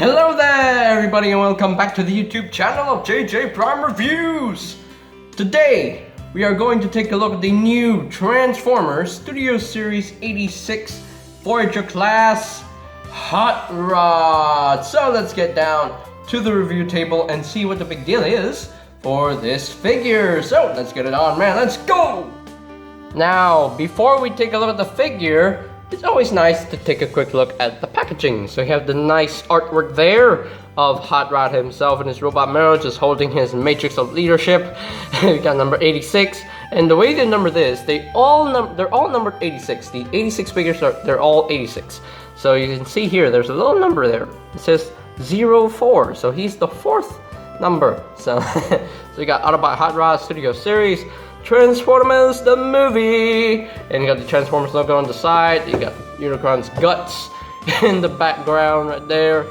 Hello there everybody and welcome back to the YouTube channel of JJ Prime Reviews! Today we are going to take a look at the new Transformers Studio Series 86 Voyager Class Hot Rod. So let's get down to the review table and see what the big deal is for this figure. So let's get it on, man, let's go! Now before we take a look at the figure, it's always nice to take a quick look at the packaging. So you have the nice artwork there of Hot Rod himself in his robot mode, just holding his matrix of leadership. We got number 86, and the way they number this, they're all numbered 86. The 86 figures they're all 86. So you can see here, there's a little number there. It says 04, so he's the fourth number. So, so you got Autobot Hot Rod Studio Series, Transformers the movie, and you got the Transformers logo on the side. You got Unicron's guts in the background right there.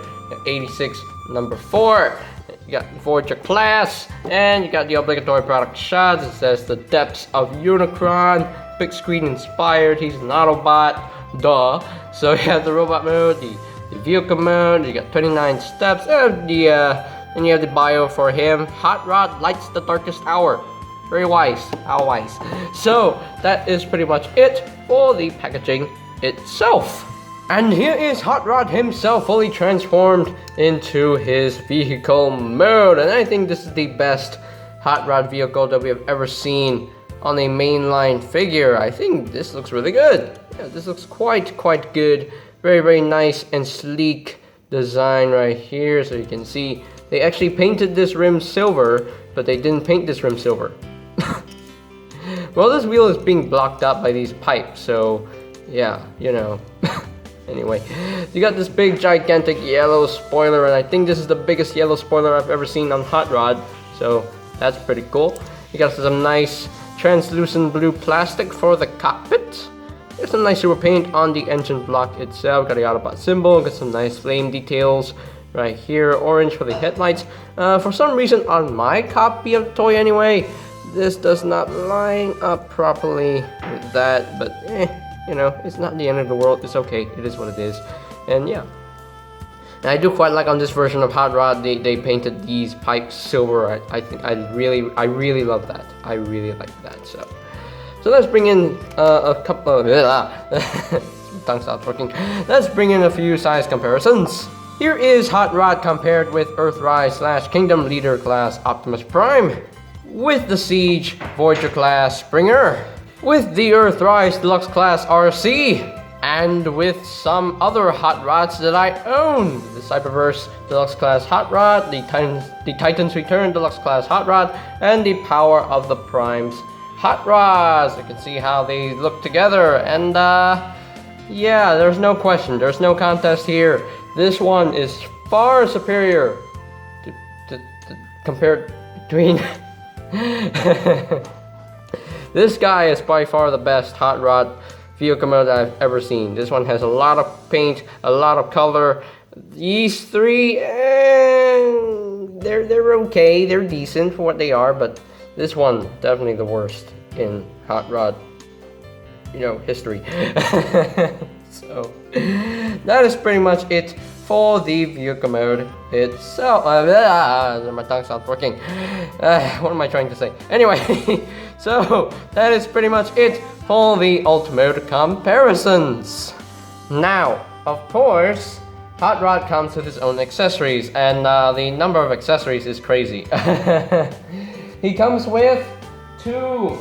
86 number 4. You got Voyager Class, and you got the obligatory product shots. It says the depths of Unicron, big screen inspired. He's an Autobot, duh. So you have the robot mode, the vehicle mode. You got 29 steps, and you have the bio for him. Hot Rod lights the darkest hour. Very wise, how wise. So that is pretty much it for the packaging itself. And here is Hot Rod himself fully transformed into his vehicle mode. And I think this is the best Hot Rod vehicle that we have ever seen on a mainline figure. I think this looks really good. Yeah, this looks quite good. Very nice and sleek design right here. So you can see they actually painted this rim silver, but they didn't paint this rim silver. Well, this wheel is being blocked up by these pipes, so yeah, you know. Anyway, you got this big gigantic yellow spoiler, and I think this is the biggest yellow spoiler I've ever seen on Hot Rod, so that's pretty cool. You got some nice translucent blue plastic for the cockpit. There's some nice silver paint on the engine block itself. Got the Autobot symbol, got some nice flame details right here, orange for the headlights. For some reason on my copy of the toy anyway, this does not line up properly with that, but you know, it's not the end of the world. It's okay, it is what it is. And yeah, and I do quite like on this version of Hot Rod, they painted these pipes silver. I think I really love that. I really like that. So let's bring in a couple of tongue stopped working. Let's bring in a few size comparisons. Here is Hot Rod compared with Earthrise / Kingdom Leader class Optimus Prime, with the Siege Voyager class Springer, with the Earthrise Deluxe class RC, and with some other Hot Rods that I own. The Cyberverse Deluxe class Hot Rod, the Titans Return Deluxe class Hot Rod, and the Power of the Primes Hot Rods. You can see how they look together, and yeah, there's no question, there's no contest here. This one is far superior to compared between this guy is by far the best Hot Rod vehicle mode I've ever seen. This one has a lot of paint, a lot of color. These three, they're okay, they're decent for what they are, but this one definitely the worst in Hot Rod, you know, history. So that is pretty much it for the vehicle mode itself. My tongue stopped working. What am I trying to say? Anyway, so that is pretty much it for the ultimate comparisons. Now, of course, Hot Rod comes with his own accessories, and the number of accessories is crazy. He comes with two.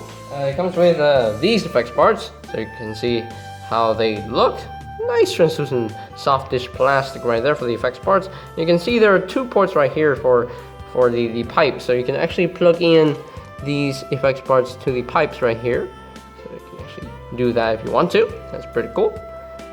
He comes with these effects parts, so you can see how they look. Nice translucent softish plastic right there for the effects parts. You can see there are two ports right here for the pipe, so you can actually plug in these effects parts to the pipes right here. So you can actually do that if you want to. That's pretty cool.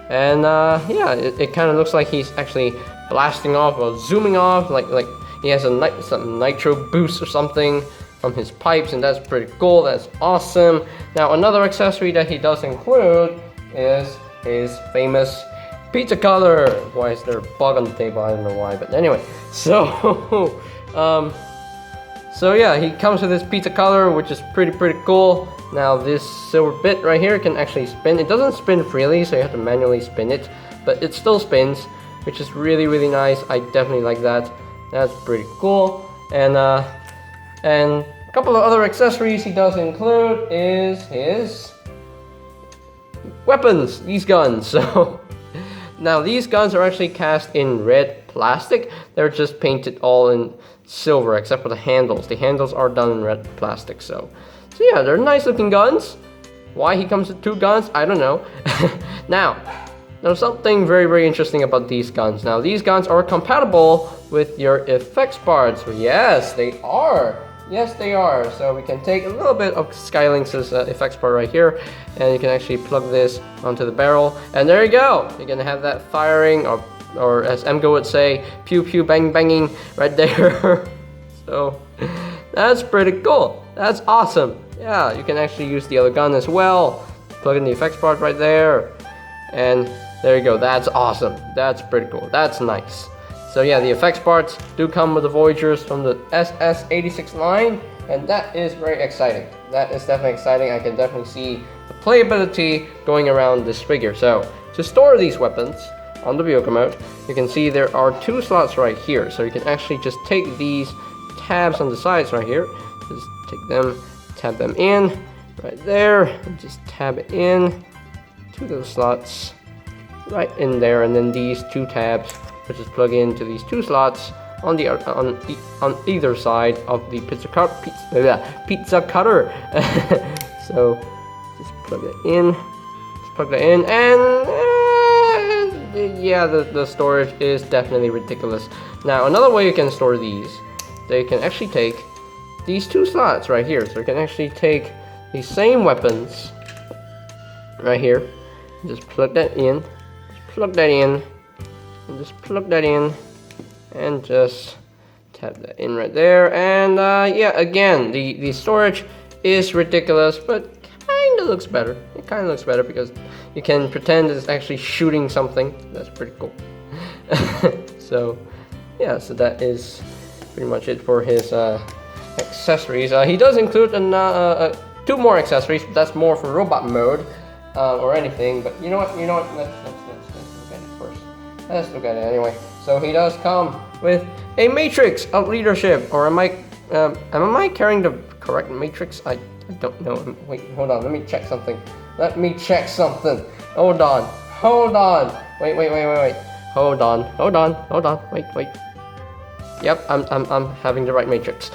And yeah, it kind of looks like he's actually blasting off or zooming off, like he has some nitro boost or something from his pipes, and that's pretty cool. That's awesome. Now another accessory that he does include is his famous pizza cutter. Why is there a bug on the table? I don't know why, but anyway. So so yeah, he comes with his pizza cutter, which is pretty cool. Now this silver bit right here can actually spin. It doesn't spin freely, so you have to manually spin it, but it still spins. which is really nice. I definitely like that. That's pretty cool. And a couple of other accessories he does include is his weapons, these guns. So now these guns are actually cast in red plastic. They're just painted all in silver except for the handles. The handles are done in red plastic. So yeah, they're nice looking guns. Why he comes with 2 guns, I don't know. Now, there's something very interesting about these guns. Now, these guns are compatible with your effects parts. Yes, they are. Yes, they are. So we can take a little bit of Skylinks' effects part right here, and you can actually plug this onto the barrel, and there you go. You're gonna have that firing, or as Emgo would say, pew pew bang banging right there. So that's pretty cool. That's awesome. Yeah, you can actually use the other gun as well. Plug in the effects part right there, and there you go. That's awesome. That's pretty cool. That's nice. So yeah, the effects parts do come with the Voyagers from the SS86 line, and that is very exciting. That is definitely exciting. I can definitely see the playability going around this figure. So to store these weapons on the vehicle mode, you can see there are 2 slots right here. So you can actually just take these tabs on the sides right here, just take them, tab them in right there, and just tab it in to those slots right in there, and then these 2 tabs which is plug into these 2 slots on either side of the pizza cutter. So just plug it in, and yeah, the storage is definitely ridiculous. Now another way you can store these, they can actually take these 2 slots right here. So you can actually take these same weapons right here, just plug that in, and just plug that in, and just tap that in right there. And yeah, again, the storage is ridiculous, but kind of looks better. It kind of looks better because you can pretend it's actually shooting something. That's pretty cool. So yeah, so that is pretty much it for his accessories. He does include 2 more accessories, but that's more for robot mode or anything. But you know what? Let's look at it first. Let's look at it anyway. So he does come with a matrix of leadership, or am I carrying the correct matrix? I don't know. Wait, hold on. Let me check something. Hold on. Wait. Hold on. Wait. Yep, I'm having the right matrix.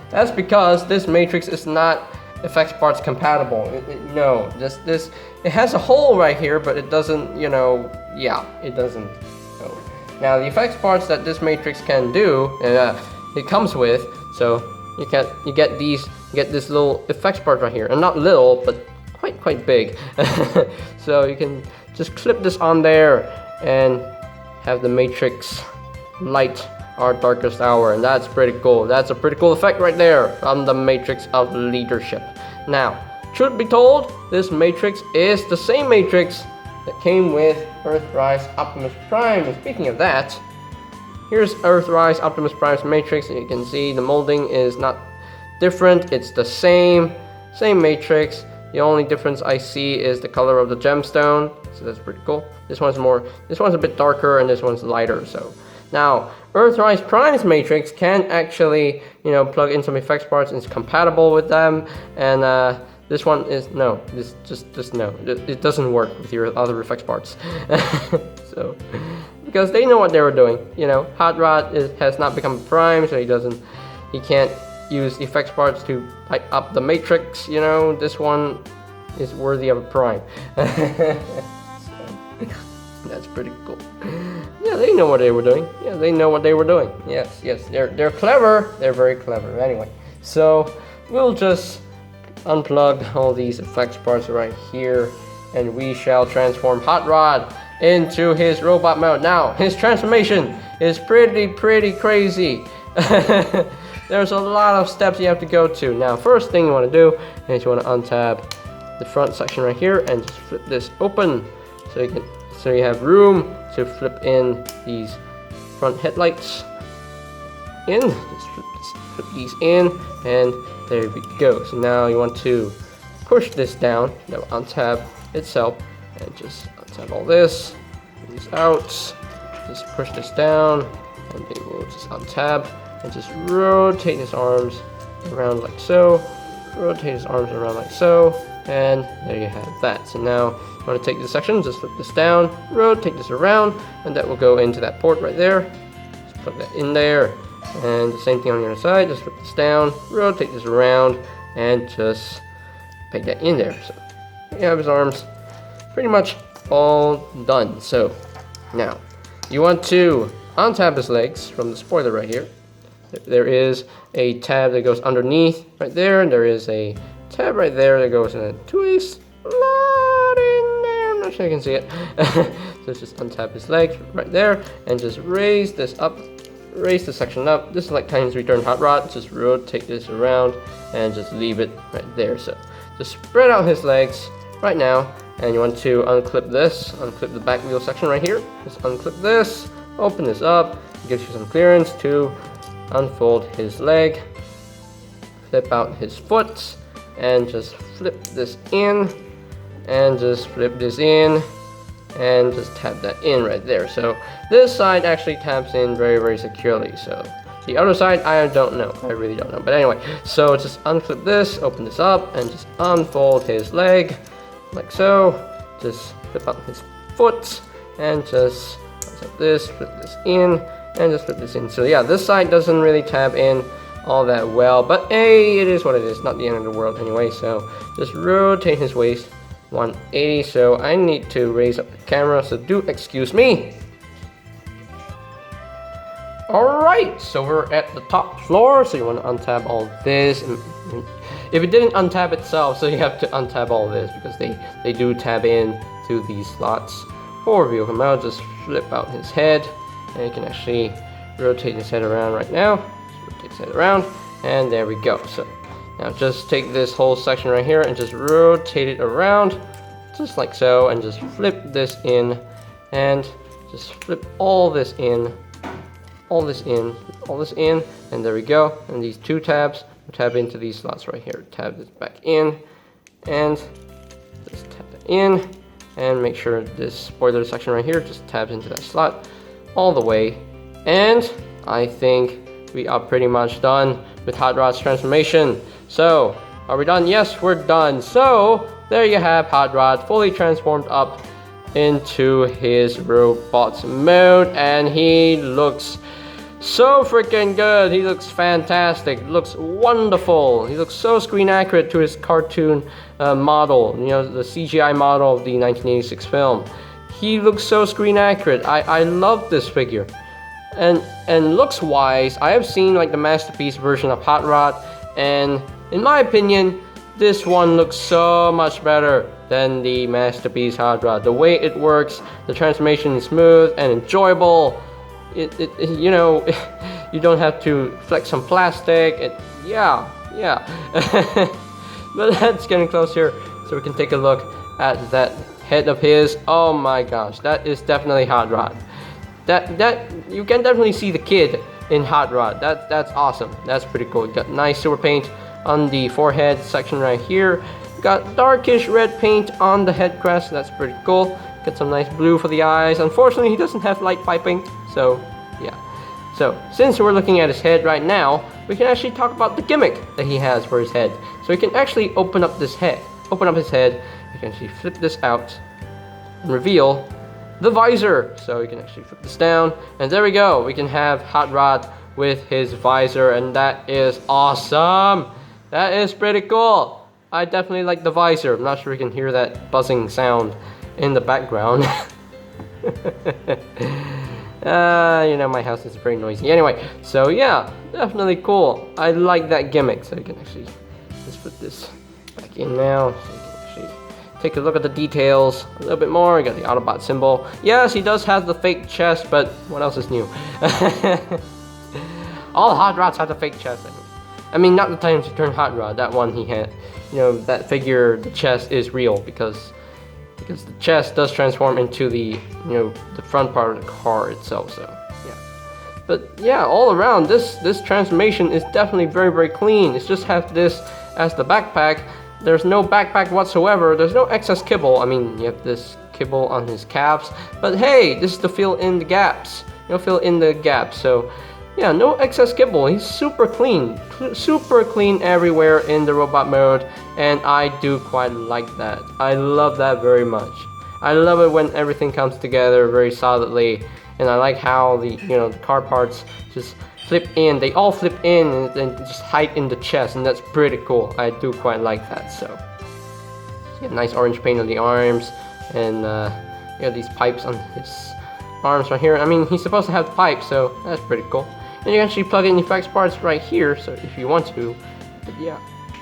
That's because this matrix is not effects parts compatible. No, this it has a hole right here, but it doesn't, it doesn't. No. Now the effects parts that this matrix can do, it comes with, so you get this little effects part right here, and not little, but quite big. So you can just clip this on there and have the matrix light our darkest hour, and that's pretty cool. That's a pretty cool effect right there from the matrix of leadership. Now, truth be told, this matrix is the same matrix that came with Earthrise Optimus Prime. And speaking of that, here's Earthrise Optimus Prime's matrix, and you can see the molding is not different. It's the same matrix. The only difference I see is the color of the gemstone, so that's pretty cool. This one's a bit darker, and this one's lighter. So now Earthrise Prime's matrix can actually, plug in some effects parts, and it's compatible with them. And this one is no. It doesn't work with your other effects parts. So because they know what they were doing. Hot Rod has not become a Prime, so he can't use effects parts to light up the matrix. This one is worthy of a Prime. That's pretty cool. Yeah, they know what they were doing. Yes, they're clever. They're very clever. Anyway, so we'll just unplug all these effects parts right here, and we shall transform Hot Rod into his robot mode. Now, his transformation is pretty crazy. There's a lot of steps you have to go to. Now, first thing you want to do is you want to untab the front section right here and just flip this open, so you have room to flip in these front headlights in. Just flip these in, and there we go. So now you want to push this down, untap itself, and just untap all this, these out. Just push this down, and they will just untab and just rotate his arms around like so. Rotate his arms around like so, and there you have that. So now you want to take this section, just flip this down, rotate this around, and that will go into that port right there. Just plug that in there, and the same thing on the other side. Just flip this down, rotate this around, and just peg that in there. So you have his arms pretty much all done. So now you want to untab his legs from the spoiler right here. There is a tab that goes underneath right there, and there is a tab right there that goes into a slot in there. I'm not sure you can see it. So just untap his leg right there and just raise this up, raise the section up. This is like Titan's Return Hot Rod. Just rotate this around and just leave it right there. So just spread out his legs right now, and you want to unclip this, unclip the back wheel section right here. Just unclip this, open this up, it gives you some clearance to unfold his leg, flip out his foot, and just flip this in, and just flip this in, and just tap that in right there. So this side actually taps in very securely. So the other side, I don't know, I really don't know. But anyway, so just unclip this, open this up, and just unfold his leg like so. Just flip out his foot, and just untap this, flip this in, and just flip this in. So yeah, this side doesn't really tab in all that well, but hey, it is what it is, not the end of the world anyway. So just rotate his waist 180. So I need to raise up the camera, so do excuse me. Alright, so we're at the top floor, so you want to untab all this. If it didn't untab itself, so you have to untab all this, because they do tab in to these slots for vehicle mount. Just flip out his head, and you can actually rotate his head around right now. Just rotate his head around, and there we go. So now just take this whole section right here and just rotate it around, just like so, and just flip this in, and just flip all this in, all this in, all this in, and there we go. And these two tabs will tab into these slots right here. Tab this back in, and just tap that in, and make sure this spoiler section right here just tabs into that slot all the way. And I think we are pretty much done with Hot Rod's transformation. So are we done? Yes, we're done. So there you have Hot Rod fully transformed up into his robot mode, and he looks so freaking good. He looks fantastic, looks wonderful. He looks so screen accurate to his cartoon model, you know, the CGI model of the 1986 film. He looks so screen accurate. I love this figure. And looks wise, I have seen like the masterpiece version of Hot Rod, and in my opinion, this one looks so much better than the masterpiece Hot Rod. The way it works, the transformation is smooth and enjoyable. You know, you don't have to flex some plastic. Yeah. But let's get closer so we can take a look at that head of his. Oh my gosh, that is definitely Hot Rod. That you can definitely see the kid in Hot Rod. That's awesome. That's pretty cool. You got nice silver paint on the forehead section right here. Got darkish red paint on the head crest. That's pretty cool. Got some nice blue for the eyes. Unfortunately, he doesn't have light piping, so yeah. So since we're looking at his head right now, we can actually talk about the gimmick that he has for his head. So we can actually open up this head. Open up his head. You can actually flip this out and reveal the visor. So we can actually flip this down, and there we go. We can have Hot Rod with his visor, and that is awesome. That is pretty cool. I definitely like the visor. I'm not sure you can hear that buzzing sound in the background. You know, my house is very noisy. Anyway, so yeah, definitely cool. I like that gimmick. So you can actually just put this back in now. So you can actually take a look at the details a little bit more. You got the Autobot symbol. Yes, he does have the fake chest, but what else is new? All Hot Rods have the fake chest. I mean, not the Titan's Return Hot Rod. That one he had. You know, that figure, the chest is real because the chest does transform into the, you know, the front part of the car itself. So yeah, but yeah, all around this transformation is definitely very clean. It's just have this as the backpack. There's no backpack whatsoever. There's no excess kibble. I mean, you have this kibble on his calves. But hey, this is to fill in the gaps. Fill in the gaps. So yeah, no excess kibble. He's super clean everywhere in the robot mode, and I do quite like that. I love that very much. I love it when everything comes together very solidly, and I like how the the car parts just flip in. They all flip in and just hide in the chest, and that's pretty cool. I do quite like that. So yeah, nice orange paint on the arms, and these pipes on his arms right here. I mean, he's supposed to have pipes, so that's pretty cool. And you can actually plug in the effects parts right here, so if you want to. But yeah,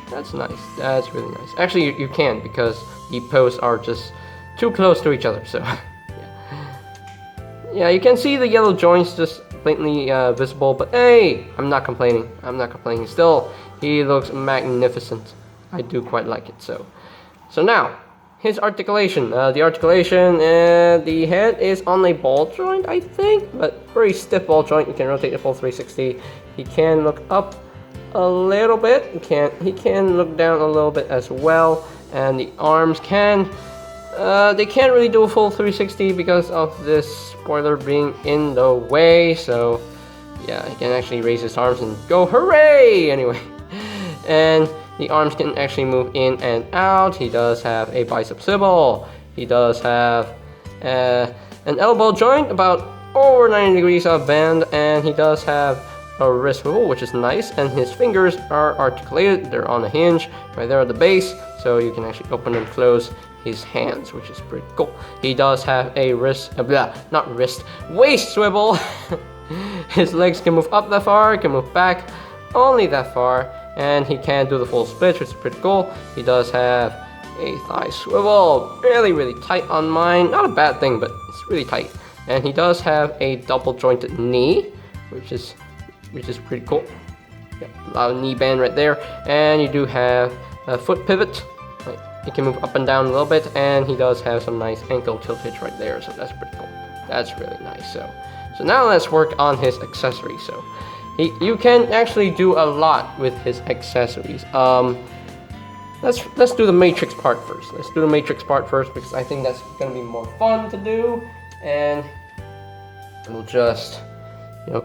that's nice. That's really nice. Actually, you can, because the posts are just too close to each other. So yeah, you can see the yellow joints just blatantly visible. But hey, I'm not complaining. Still, he looks magnificent. I do quite like it. So now, his articulation. The articulation, the head is on a ball joint, I think, but very stiff ball joint. You can rotate the full 360. He can look up a little bit. He can look down a little bit as well. And the arms can, they can't really do a full 360 because of this spoiler being in the way. So yeah, he can actually raise his arms and go hooray! Anyway, and the arms can actually move in and out. He does have a bicep swivel. He does have an elbow joint about over 90 degrees of bend, and he does have a wrist swivel, which is nice. And his fingers are articulated. They're on a hinge right there at the base, so you can actually open and close his hands, which is pretty cool. He does have a waist swivel. His legs can move up that far, can move back only that far. And he can do the full split, which is pretty cool. He does have a thigh swivel, really tight on mine. Not a bad thing, but it's really tight. And he does have a double jointed knee, which is pretty cool. Yeah, a lot of knee band right there. And you do have a foot pivot. He can move up and down a little bit, and he does have some nice ankle tiltage right there. So that's pretty cool. That's really nice. So now let's work on his accessory. So you can actually do a lot with his accessories. Let's do the matrix part first. Because I think that's gonna be more fun to do. And we'll just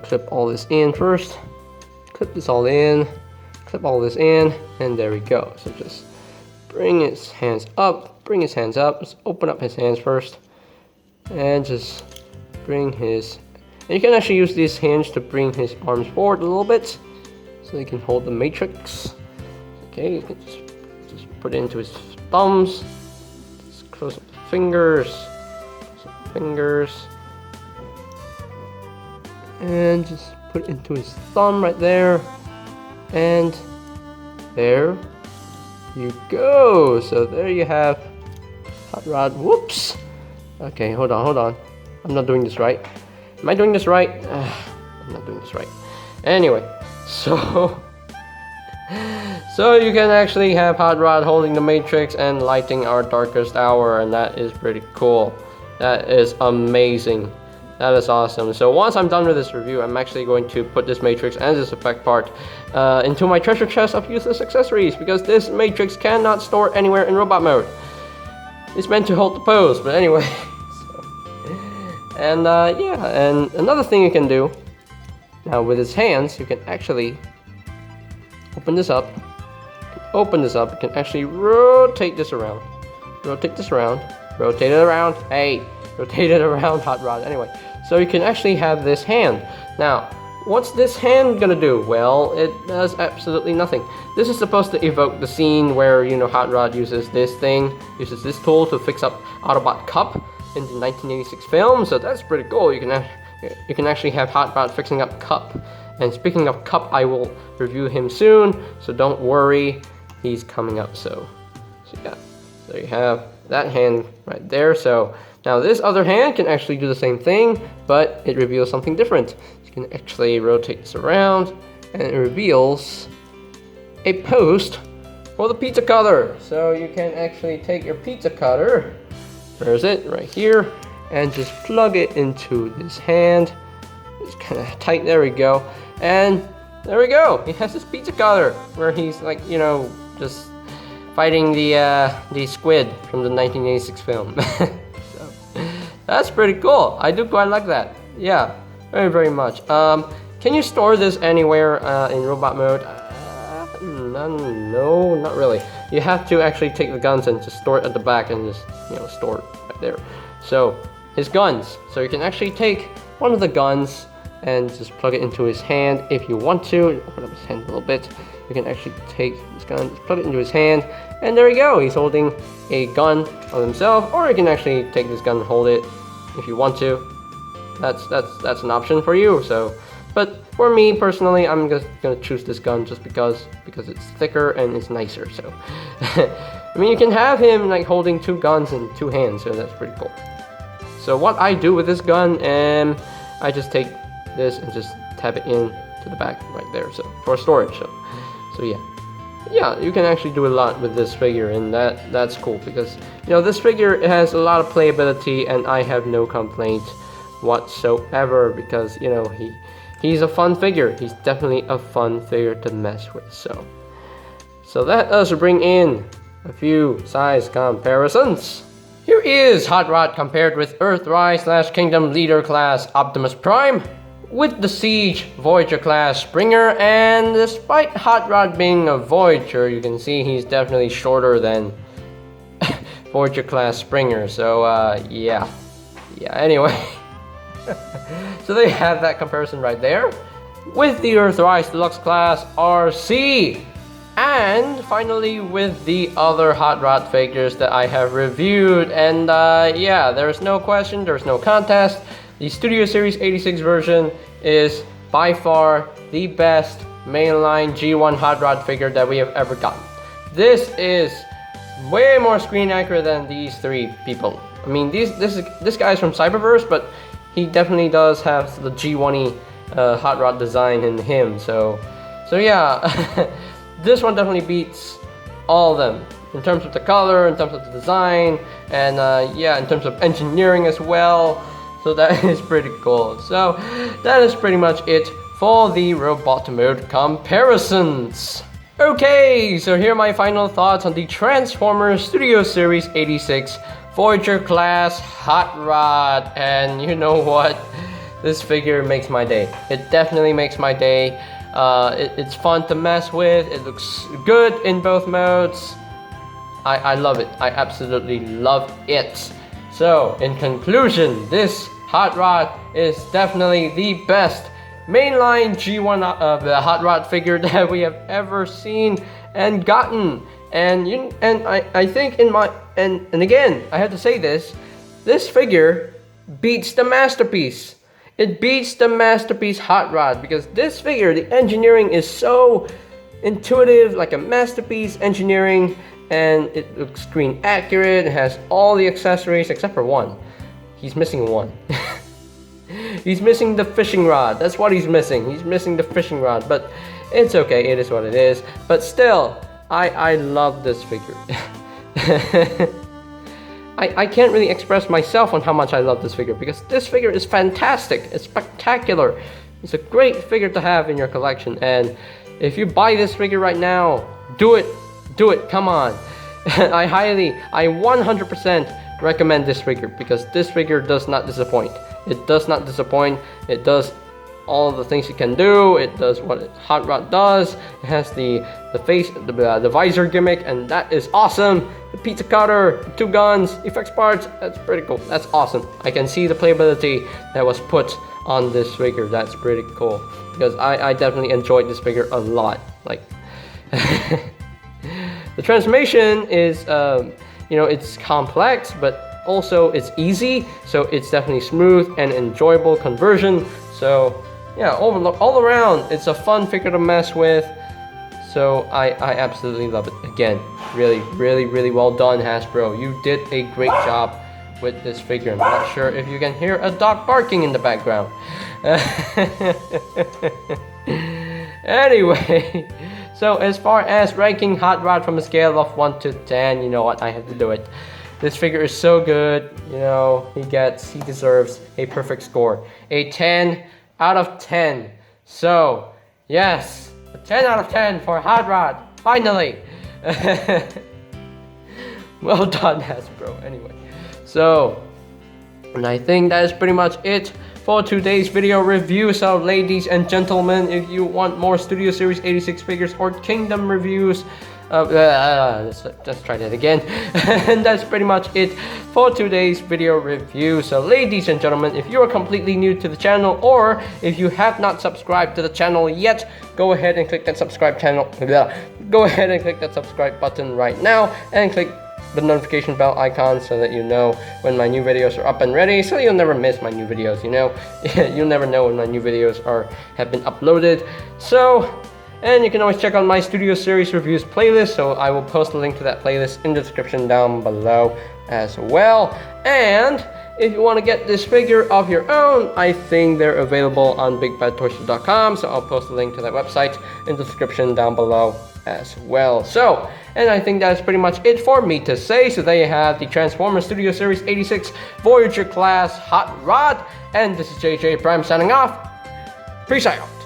clip all this in first. Clip this all in. Clip all this in, and there we go. So just bring his hands up. Just open up his hands first, and just bring his. And you can actually use this hinge to bring his arms forward a little bit, so he can hold the matrix. Okay, you can just put it into his thumbs. Just close up the fingers. And just put it into his thumb right there. And there you go. So there you have Hot Rod. Whoops. Okay, hold on. I'm not doing this right. Am I doing this right? I'm not doing this right. Anyway, so you can actually have Hot Rod holding the matrix and lighting our darkest hour, and that is pretty cool. That is amazing. That is awesome. So once I'm done with this review, I'm actually going to put this matrix and this effect part into my treasure chest of useless accessories, because this matrix cannot store anywhere in robot mode. It's meant to hold the pose, but anyway. And yeah, and another thing you can do now with his hands, you can actually open this up. You can actually rotate this around. Rotate it around. Hey, rotate it around, Hot Rod. Anyway, so you can actually have this hand. Now, what's this hand gonna do? Well, it does absolutely nothing. This is supposed to evoke the scene where Hot Rod uses this tool to fix up Autobot Cup in the 1986 film, so that's pretty cool. You can actually have Hot Rod fixing up Cup. And speaking of Cup, I will review him soon, so don't worry, he's coming up. So yeah, so you have that hand right there. So now this other hand can actually do the same thing, but it reveals something different. You can actually rotate this around, and it reveals a post for the pizza cutter. So you can actually take your pizza cutter. Where is it? Right here. And just plug it into this hand. It's kind of tight. There we go. And there we go. He has his pizza cutter where he's like, just fighting the squid from the 1986 film. So That's pretty cool. I do quite like that. Yeah, very much. Can you store this anywhere in robot mode? No, not really. You have to actually take the guns and just store it at the back and just, store it right there. So, his guns. So you can actually take one of the guns and just plug it into his hand if you want to. Open up his hand a little bit. You can actually take this gun, just plug it into his hand, and there you go. He's holding a gun of himself, or you can actually take this gun and hold it if you want to. That's an option for you. So, but for me personally, I'm just gonna choose this gun just because it's thicker and it's nicer. So, I mean, you can have him like holding two guns in two hands, so that's pretty cool. So what I do with this gun, I just take this and just tap it in to the back right there, so for storage. So yeah, you can actually do a lot with this figure, and that's cool because this figure has a lot of playability, and I have no complaint whatsoever because he's a fun figure. He's definitely a fun figure to mess with. So that does bring in a few size comparisons. Here is Hot Rod compared with Earthrise / Kingdom Leader class Optimus Prime, with the Siege Voyager class Springer, and despite Hot Rod being a Voyager, you can see he's definitely shorter than Voyager class Springer. So yeah, anyway. So they have that comparison right there with the Earthrise Deluxe class RC. And finally with the other Hot Rod figures that I have reviewed, and yeah, there's no question, there's no contest. The Studio Series 86 version is by far the best mainline G1 Hot Rod figure that we have ever gotten. This is way more screen accurate than these three people. I mean, this guy is from Cyberverse, but he definitely does have the G1-y Hot Rod design in him. So yeah. This one definitely beats all of them in terms of the color, in terms of the design, and yeah, in terms of engineering as well. So that is pretty cool. So that is pretty much it for the robot mode comparisons. Okay, so here are my final thoughts on the Transformers Studio Series 86 Voyager Class Hot Rod. And you know what? This figure makes my day. It definitely makes my day. It's fun to mess with. It looks good in both modes. I love it. I absolutely love it. So, in conclusion, this Hot Rod is definitely the best mainline G1 Hot Rod figure that we have ever seen and gotten. And I think and again, I have to say this figure beats the Masterpiece. It beats the Masterpiece Hot Rod because this figure, the engineering is so intuitive, like a Masterpiece engineering, and it looks screen accurate. It has all the accessories except for one. He's missing one. He's missing the fishing rod. That's what he's missing. He's missing the fishing rod, but it's okay. It is what it is. But still, I love this figure. I can't really express myself on how much I love this figure because this figure is fantastic. It's spectacular. It's a great figure to have in your collection, and if you buy this figure right now, do it, come on. I 100% recommend this figure because this figure does not disappoint. It does not disappoint. It does all of the things it can do. It does what Hot Rod does. It has the face, the visor gimmick, and that is awesome. The pizza cutter, two guns, effects parts, that's pretty cool. That's awesome. I can see the playability that was put on this figure. That's pretty cool because I definitely enjoyed this figure a lot. Like the transformation is it's complex, but also it's easy, so it's definitely smooth and enjoyable conversion. So yeah, all around, it's a fun figure to mess with. So I absolutely love it. Again, really well done, Hasbro. You did a great job with this figure. I'm not sure if you can hear a dog barking in the background. Anyway, so as far as ranking Hot Rod from a scale of 1 to 10, you know what, I have to do it. This figure is so good, he deserves a perfect score. A 10 out of 10. So, yes, a 10 out of 10 for Hot Rod, finally. Well done, Hasbro. Anyway, so And I think that is pretty much it for today's video review. So ladies and gentlemen, if you want more Studio Series 86 figures or Kingdom reviews, let's try that again. And that's pretty much it for today's video review. So ladies and gentlemen, if you are completely new to the channel, or if you have not subscribed to the channel yet, go ahead and click that subscribe button right now and click the notification bell icon so that you know when my new videos are up and ready, so you'll never miss my new videos, you know. You'll never know when my new videos have been uploaded. So, and you can always check out my Studio Series reviews playlist, so I will post a link to that playlist in the description down below as well. And if you want to get this figure of your own, I think they're available on bigbadtoystore.com, so I'll post a link to that website in the description down below as well. So, and I think that's pretty much it for me to say. So there you have the Transformers Studio Series 86 Voyager Class Hot Rod, and this is JJ Prime signing off. Peace out.